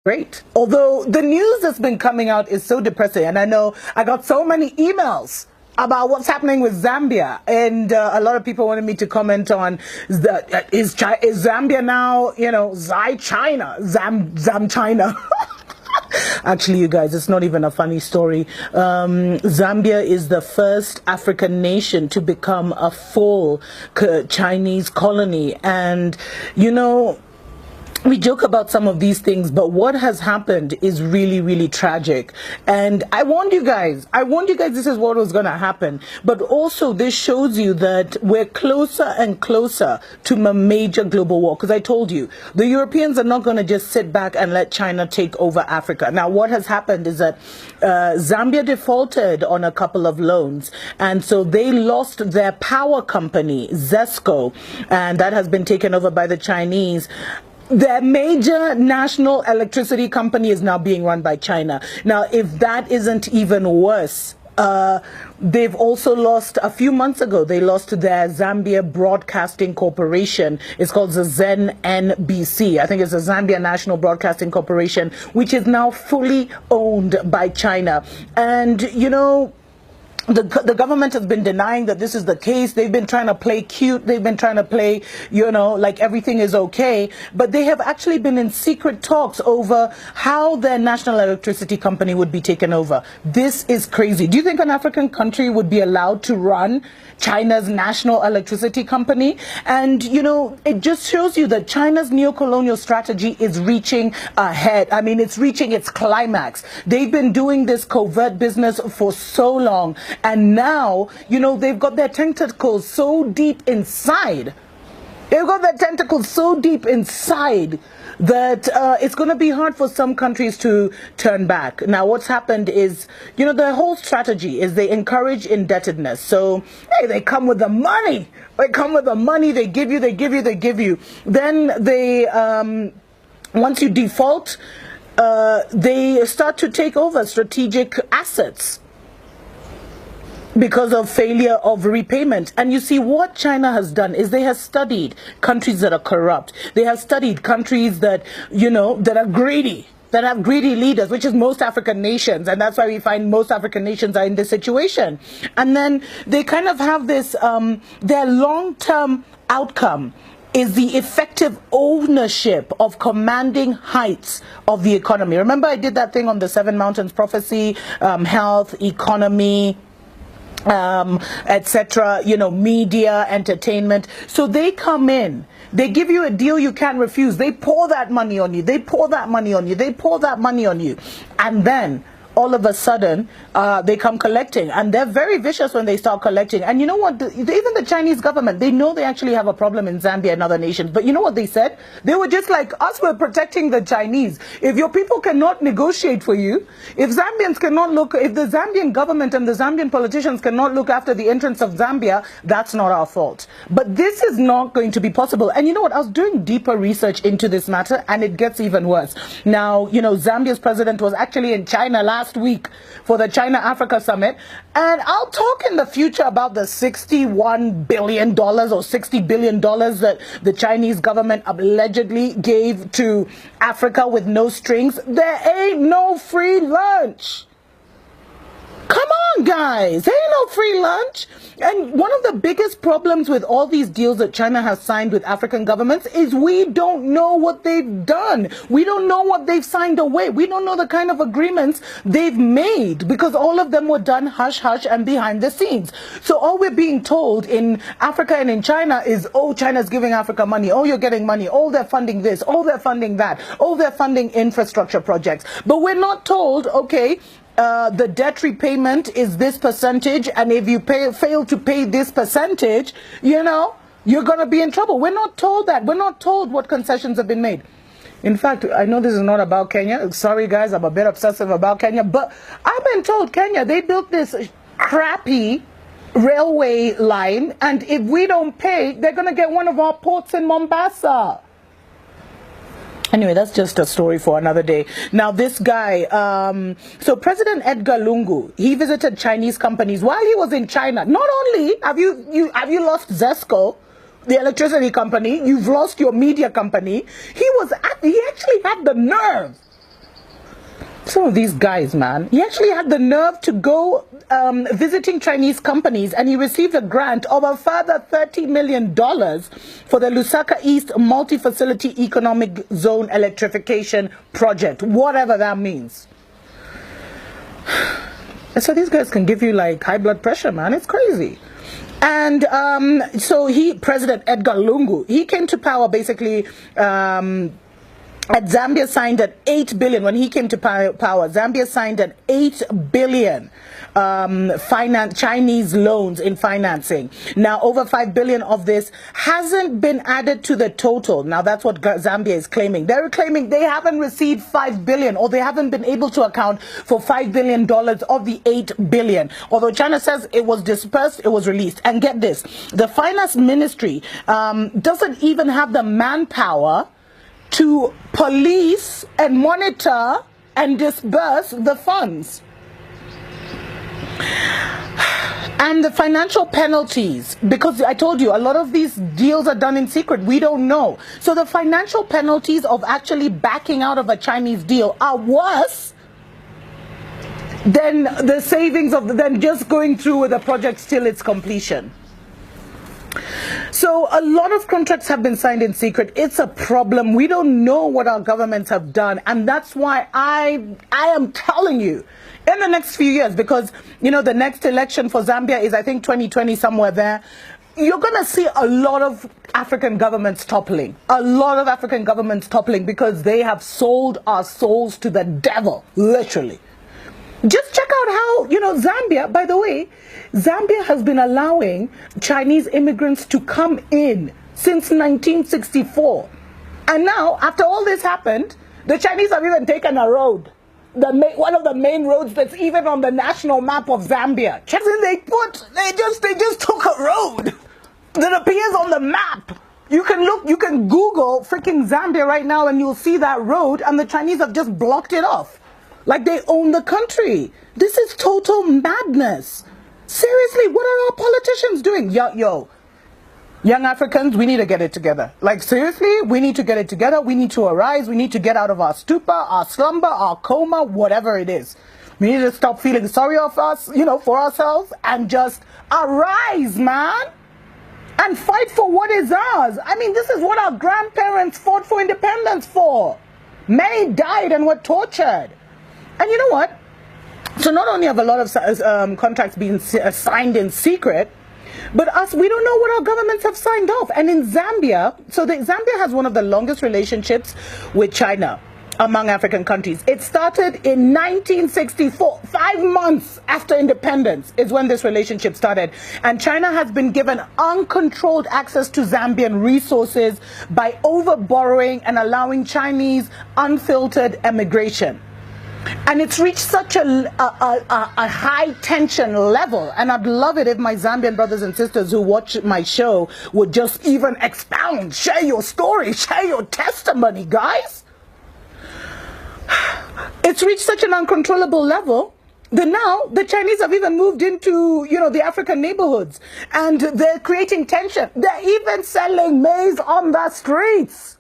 great. Although the news that's been coming out is so depressing, and I know I got so many emails about what's happening with Zambia, and a lot of people wanted me to comment on is Zambia now, Zam China. Actually, you guys, it's not even a funny story. Zambia is the first African nation to become a full Chinese colony, and we joke about some of these things, but what has happened is really, really tragic. And I warned you guys this is what was going to happen. But also this shows you that we're closer and closer to a major global war. Because I told you, the Europeans are not going to just sit back and let China take over Africa. Now, what has happened is that Zambia defaulted on a couple of loans. And so they lost their power company, Zesco, and that has been taken over by the Chinese. Their major national electricity company is now being run by China. Now, if that isn't even worse, they've also lost, a few months ago, they lost their Zambia Broadcasting Corporation. It's called the ZNBC. I think it's the Zambia National Broadcasting Corporation, which is now fully owned by China. And, the government has been denying that this is the case. They've been trying to play cute. They've been trying to play, like everything is okay. But they have actually been in secret talks over how their national electricity company would be taken over. This is crazy. Do you think an African country would be allowed to run China's national electricity company? And, it just shows you that China's neocolonial strategy is reaching ahead. I mean, it's reaching its climax. They've been doing this covert business for so long. And now, they've got their tentacles so deep inside. They've got their tentacles so deep inside that it's going to be hard for some countries to turn back. Now, what's happened is, their whole strategy is they encourage indebtedness. So, hey, they come with the money. They come with the money. They give you. Then they, once you default, they start to take over strategic assets because of failure of repayment. And you see, what China has done is they have studied countries that are corrupt. They have studied countries that, that are greedy, that have greedy leaders, which is most African nations. And that's why we find most African nations are in this situation. And then they kind of have this, their long-term outcome is the effective ownership of commanding heights of the economy. Remember, I did that thing on the Seven Mountains Prophecy, health, economy, etc., media, entertainment. So they come in, they give you a deal you can't refuse. They pour that money on you. They pour that money on you. They pour that money on you. And then all of a sudden, they come collecting. And they're very vicious when they start collecting. And you know what? Even the Chinese government, they know they actually have a problem in Zambia and other nations. But you know what they said? They were just like, us, we're protecting the Chinese. If your people cannot negotiate for you, if Zambians cannot if the Zambian government and the Zambian politicians cannot look after the interests of Zambia, that's not our fault. But this is not going to be possible. And you know what? I was doing deeper research into this matter, and it gets even worse. Now, Zambia's president was actually in China last week for the China-Africa summit, and I'll talk in the future about the $61 billion or $60 billion that the Chinese government allegedly gave to Africa with no strings. There ain't no free lunch. Come on, guys. There ain't no free lunch. And one of the biggest problems with all these deals that China has signed with African governments is we don't know what they've done. We don't know what they've signed away. We don't know the kind of agreements they've made, because all of them were done hush-hush and behind the scenes. So all we're being told in Africa and in China is, oh, China's giving Africa money. Oh, you're getting money. Oh, they're funding this. Oh, they're funding that. Oh, they're funding infrastructure projects. But we're not told, okay, the debt repayment is this percentage, and if you fail to pay this percentage, you're going to be in trouble. We're not told that. We're not told what concessions have been made. In fact, I know this is not about Kenya. Sorry, guys, I'm a bit obsessive about Kenya. But I've been told Kenya, they built this crappy railway line, and if we don't pay, they're going to get one of our ports in Mombasa. Anyway, that's just a story for another day. Now, this guy, so President Edgar Lungu, he visited Chinese companies while he was in China. Not only have you lost Zesco, the electricity company, you've lost your media company. He actually had the nerve Some of these guys, man. He actually had the nerve to go visiting Chinese companies, and he received a grant of a further $30 million for the Lusaka East Multi-Facility Economic Zone Electrification Project, whatever that means. And so these guys can give you like high blood pressure, man. It's crazy. And so President Edgar Lungu, he came to power basically Zambia signed an 8 billion when he came to power. Zambia signed an 8 billion Chinese loans in financing. Now, over 5 billion of this hasn't been added to the total. Now, that's what Zambia is claiming. They're claiming they haven't received 5 billion, or they haven't been able to account for $5 billion of the 8 billion. Although China says it was dispersed, it was released. And get this, the finance ministry doesn't even have the manpower to police and monitor and disburse the funds. And the financial penalties, because I told you a lot of these deals are done in secret, we don't know. So the financial penalties of actually backing out of a Chinese deal are worse than the savings than just going through with the project till its completion. So a lot of contracts have been signed in secret. It's a problem. We don't know what our governments have done. And that's why I am telling you, in the next few years, because, you know, the next election for Zambia is, I think, 2020, somewhere there. You're going to see a lot of African governments toppling. A lot of African governments toppling because they have sold our souls to the devil, literally. Just check out how, you know, Zambia, by the way, Zambia has been allowing Chinese immigrants to come in since 1964. And now, after all this happened, the Chinese have even taken a road. One of the main roads that's even on the national map of Zambia. Check in, they just took a road that appears on the map. You can Google freaking Zambia right now and you'll see that road, and the Chinese have just blocked it off. Like they own the country. This is total madness. Seriously, what are our politicians doing? Yo, young Africans, we need to get it together. Like seriously, we need to get it together. We need to arise. We need to get out of our stupor, our slumber, our coma, whatever it is. We need to stop feeling sorry for us, you know, for ourselves, and just arise, man. And fight for what is ours. I mean, this is what our grandparents fought for independence for. Many died and were tortured. And you know what? So not only have a lot of contracts been signed in secret, but we don't know what our governments have signed off. And in Zambia, Zambia has one of the longest relationships with China among African countries. It started in 1964, 5 months after independence is when this relationship started. And China has been given uncontrolled access to Zambian resources by overborrowing and allowing Chinese unfiltered emigration. And it's reached such a high tension level. And I'd love it if my Zambian brothers and sisters who watch my show would just even expound, share your story, share your testimony, guys. It's reached such an uncontrollable level that now the Chinese have even moved into, you know, the African neighborhoods. And they're creating tension. They're even selling maize on the streets.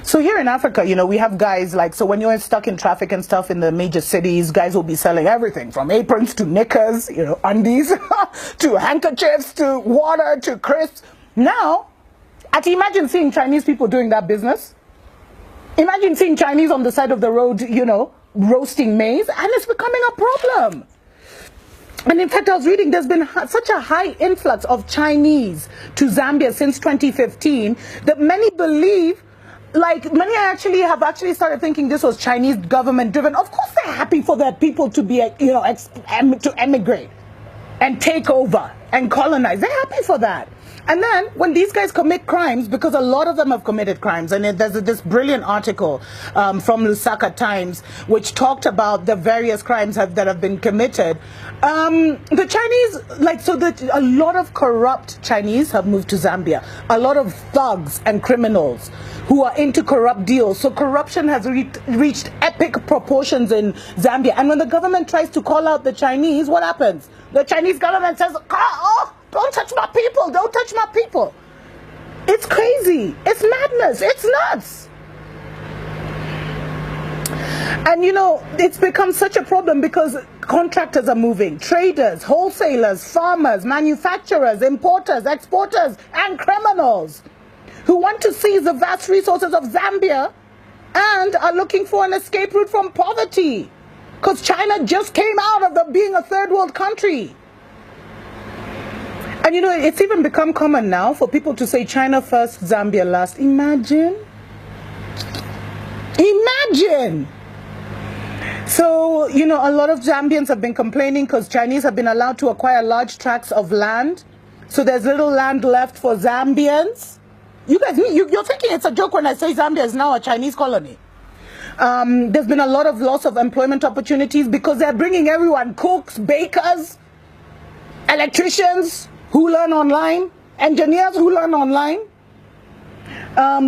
So here in Africa, you know, we have guys like, so when you're stuck in traffic and stuff in the major cities, guys will be selling everything from aprons to knickers, you know, undies, to handkerchiefs, to water, to crisps. Now, imagine seeing Chinese people doing that business. Imagine seeing Chinese on the side of the road, you know, roasting maize, and it's becoming a problem. And in fact, I was reading, there's been such a high influx of Chinese to Zambia since 2015 that many believe, like many have actually started thinking this was Chinese government driven. Of course they're happy for their people to be, you know, to emigrate and take over and colonize. They're happy for that. And then when these guys commit crimes, because a lot of them have committed crimes, and there's this brilliant article from Lusaka Times which talked about the various crimes that have been committed. The Chinese, a lot of corrupt Chinese have moved to Zambia. A lot of thugs and criminals who are into corrupt deals. So corruption has reached epic proportions in Zambia. And when the government tries to call out the Chinese, what happens? The Chinese government says, oh, don't touch my people, don't touch my people. It's crazy. It's madness. It's nuts. And you know, it's become such a problem because contractors are moving, traders, wholesalers, farmers, manufacturers, importers, exporters, and criminals who want to seize the vast resources of Zambia and are looking for an escape route from poverty. Because China just came out of being a third world country. And you know, it's even become common now for people to say China first, Zambia last. Imagine. Imagine. So, you know, a lot of Zambians have been complaining because Chinese have been allowed to acquire large tracts of land. So there's little land left for Zambians. You guys, you're thinking it's a joke when I say Zambia is now a Chinese colony. There's been a lot of loss of employment opportunities because they're bringing everyone, cooks, bakers, electricians who learn online, engineers who learn online.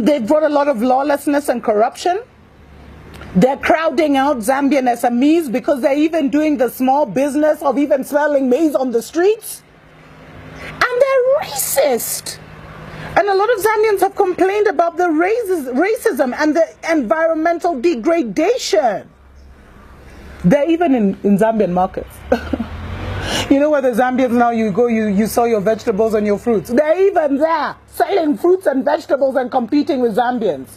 They've brought a lot of lawlessness and corruption. They're crowding out Zambian SMEs because they're even doing the small business of even selling maize on the streets. And they're racist. And a lot of Zambians have complained about the racism and the environmental degradation. They're even in Zambian markets. You know where the Zambians now, you go, you sell your vegetables and your fruits. They're even there, selling fruits and vegetables and competing with Zambians.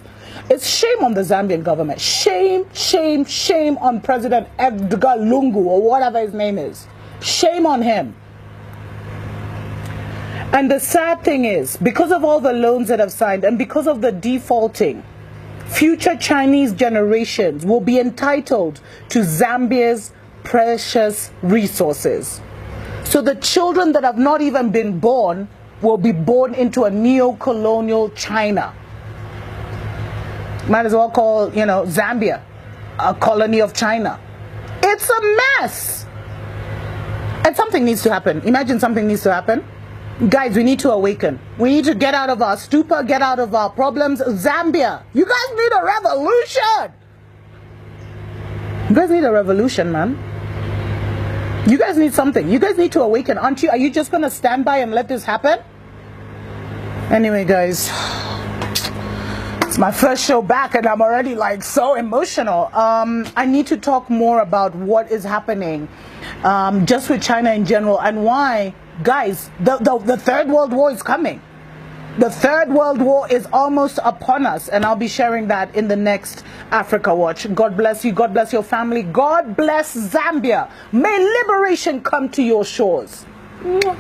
It's shame on the Zambian government. Shame, shame, shame on President Edgar Lungu, or whatever his name is. Shame on him. And the sad thing is, because of all the loans that have signed and because of the defaulting, future Chinese generations will be entitled to Zambia's precious resources. So the children that have not even been born will be born into a neo-colonial China. Might as well call, you know, Zambia a colony of China. It's a mess. And something needs to happen. Imagine something needs to happen. Guys, we need to awaken. We need to get out of our stupor, get out of our problems. Zambia, you guys need a revolution. You guys need a revolution, man. You guys need something. You guys need to awaken, aren't you? Are you just going to stand by and let this happen? Anyway, guys, it's my first show back and I'm already like so emotional. I need to talk more about what is happening just with China in general and why, guys, the Third World War is coming. The Third World War is almost upon us, and I'll be sharing that in the next Africa Watch. God bless you. God bless your family. God bless Zambia. May liberation come to your shores. Mwah.